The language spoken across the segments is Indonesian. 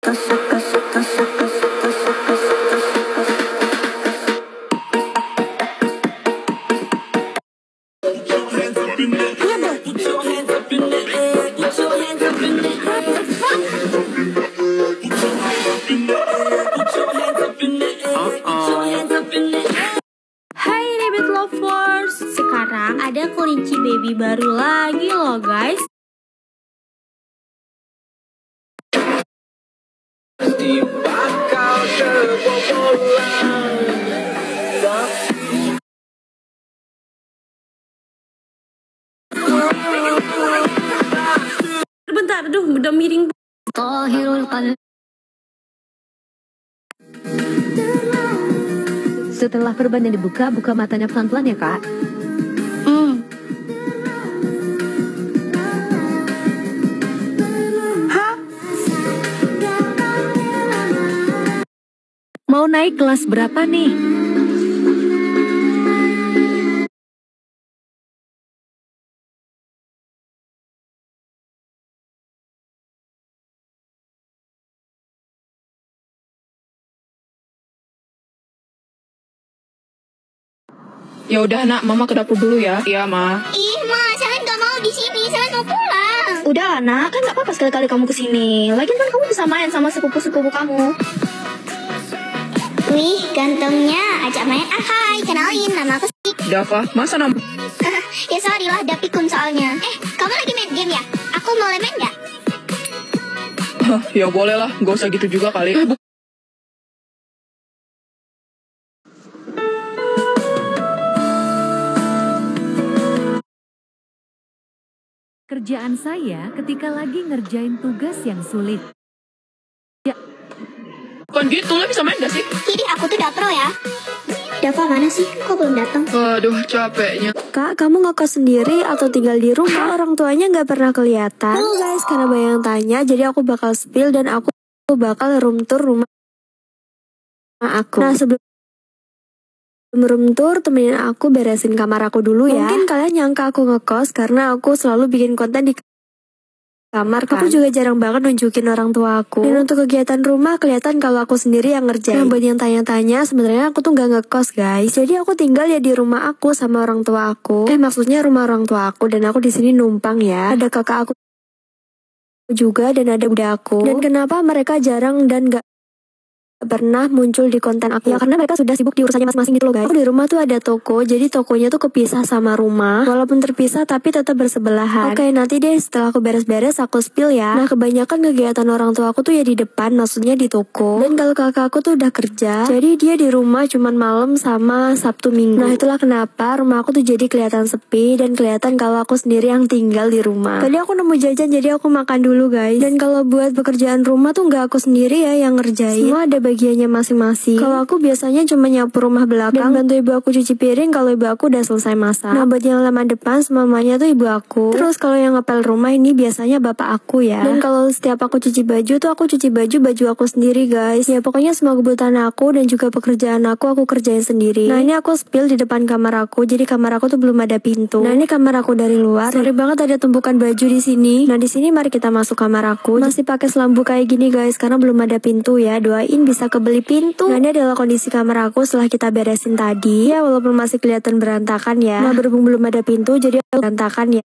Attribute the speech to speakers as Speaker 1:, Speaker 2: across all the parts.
Speaker 1: Hai Rabbit Lovers, sekarang ada kelinci baby baru lagi loh guys. Bentar, aduh udah miring.
Speaker 2: Setelah perbannya dibuka, buka matanya pelan-pelan ya kak. Mau naik kelas berapa nih?
Speaker 3: Ya udah nak, mama ke dapur dulu ya. Iya ma.
Speaker 4: Ih, Ma, Selen gak mau di sini. Selen mau pulang.
Speaker 5: Udah, nak, kan gak apa-apa sekali-kali kamu kesini. Lagian kan kamu bisa main sama sepupu-sepupu kamu.
Speaker 4: Wih, gantengnya. Ajak main. Hai, kenalin. Nama aku Sik.
Speaker 3: Dava, masa nama?
Speaker 4: Ya sorry lah, ada pikun soalnya. Kamu lagi main game ya? Aku boleh main gak?
Speaker 3: Ya boleh lah, gak usah gitu juga kali.
Speaker 2: Kerjaan saya ketika lagi ngerjain tugas yang sulit.
Speaker 3: Bukan gitu, lo bisa main gak sih?
Speaker 4: Jadi aku tuh udah pro ya. Dava mana sih? Kok belum datang?
Speaker 3: Aduh, capeknya.
Speaker 1: Kak, kamu ngekos sendiri atau tinggal di rumah? Orang tuanya nggak pernah kelihatan. Halo guys, karena banyak yang tanya, jadi aku bakal spill dan aku bakal room tour rumah aku. Nah, sebelum room tour, temenin aku beresin kamar aku dulu ya. Mungkin kalian nyangka aku ngekos karena aku selalu bikin konten di kamar kan. Aku juga jarang banget nunjukin orang tua aku. Dan untuk kegiatan rumah kelihatan kalau aku sendiri yang ngerjain. Nah, buat yang tanya-tanya, sebenarnya aku tuh nggak ngekos guys. Jadi aku tinggal ya di rumah aku sama orang tua aku. Maksudnya rumah orang tua aku, dan aku di sini numpang ya. Ada kakak aku juga dan ada bunda aku. Dan kenapa mereka jarang dan gak pernah muncul di konten aku? Ya karena mereka sudah sibuk di urusannya masing-masing gitu loh guys. Aku di rumah tuh ada toko, jadi tokonya tuh kepisah sama rumah. Walaupun terpisah tapi tetap bersebelahan. Oke, nanti deh setelah aku beres-beres aku spill ya. Nah, kebanyakan kegiatan orang tua aku tuh ya di depan, maksudnya di toko. Dan kalau kakak aku tuh udah kerja, jadi dia di rumah cuman malam sama Sabtu Minggu. Nah, itulah kenapa rumah aku tuh jadi kelihatan sepi dan kelihatan kalau aku sendiri yang tinggal di rumah. Tadi aku nemu jajan, jadi aku makan dulu guys. Dan kalau buat pekerjaan rumah tuh nggak aku sendiri ya yang ngerjain. Semua ada bagiannya masing-masing. Kalau aku biasanya cuma nyapu rumah belakang dan bantu ibu aku cuci piring kalau ibu aku udah selesai masak. Nah, buat yang halaman depan semuanya tuh ibu aku. Terus kalau yang ngepel rumah ini biasanya bapak aku ya. Dan kalau setiap aku cuci baju tuh aku cuci baju aku sendiri guys. Ya pokoknya semua kebutuhan aku dan juga pekerjaan aku kerjain sendiri. Nah, ini aku spill di depan kamar aku. Jadi kamar aku tuh belum ada pintu. Nah, ini kamar aku dari luar. Sorry banget ada tumpukan baju di sini. Nah, di sini mari kita masuk kamar aku. Masih pakai selambu kayak gini guys karena belum ada pintu ya. Doain bisa kebeli pintu. Nah, ini adalah kondisi kamar aku setelah kita beresin tadi. Ya, walaupun masih kelihatan berantakan ya. Nah, berhubung belum ada pintu jadi berantakan ya.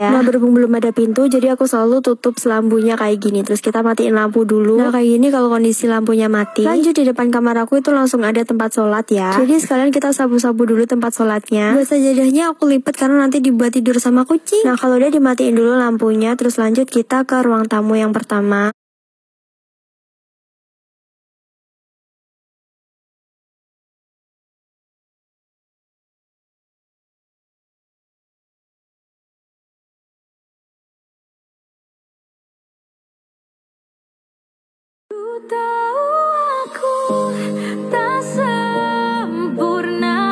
Speaker 1: Nah, berhubung belum ada pintu, jadi aku selalu tutup selambunya kayak gini. Terus kita matiin lampu dulu. Nah, kayak gini kalau kondisi lampunya mati. Lanjut, di depan kamar aku itu langsung ada tempat sholat ya. Jadi sekalian kita sabu-sabu dulu tempat sholatnya. Buat sajadahnya aku lipat karena nanti dibuat tidur sama kucing. Nah, kalau udah dimatiin dulu lampunya, terus lanjut kita ke ruang tamu yang pertama. Tahu aku tak sempurna.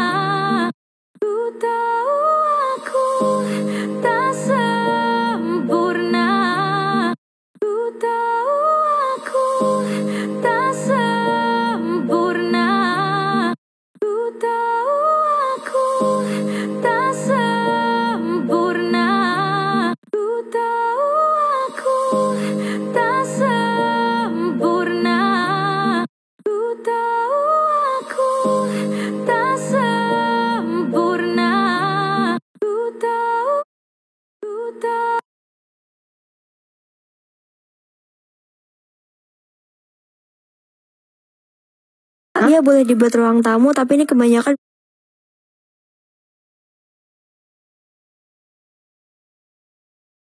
Speaker 1: Iya boleh dibuat ruang tamu, tapi ini kebanyakan.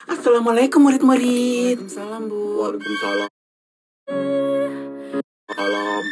Speaker 6: Assalamualaikum murid-murid. Waalaikumsalam Bu. Waalaikumsalam. Salam.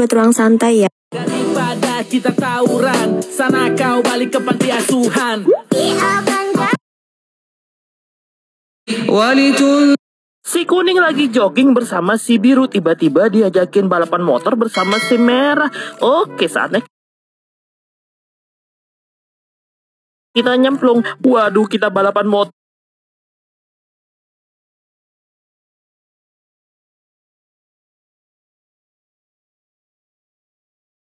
Speaker 1: Bertuang santai ya.
Speaker 7: Daripada kita tawuran, sana kau balik ke panti asuhan. Si kuning lagi jogging bersama si biru, tiba-tiba diajakin balapan motor bersama si merah. Oke, saatnya kita nyemplung. Waduh, kita balapan motor.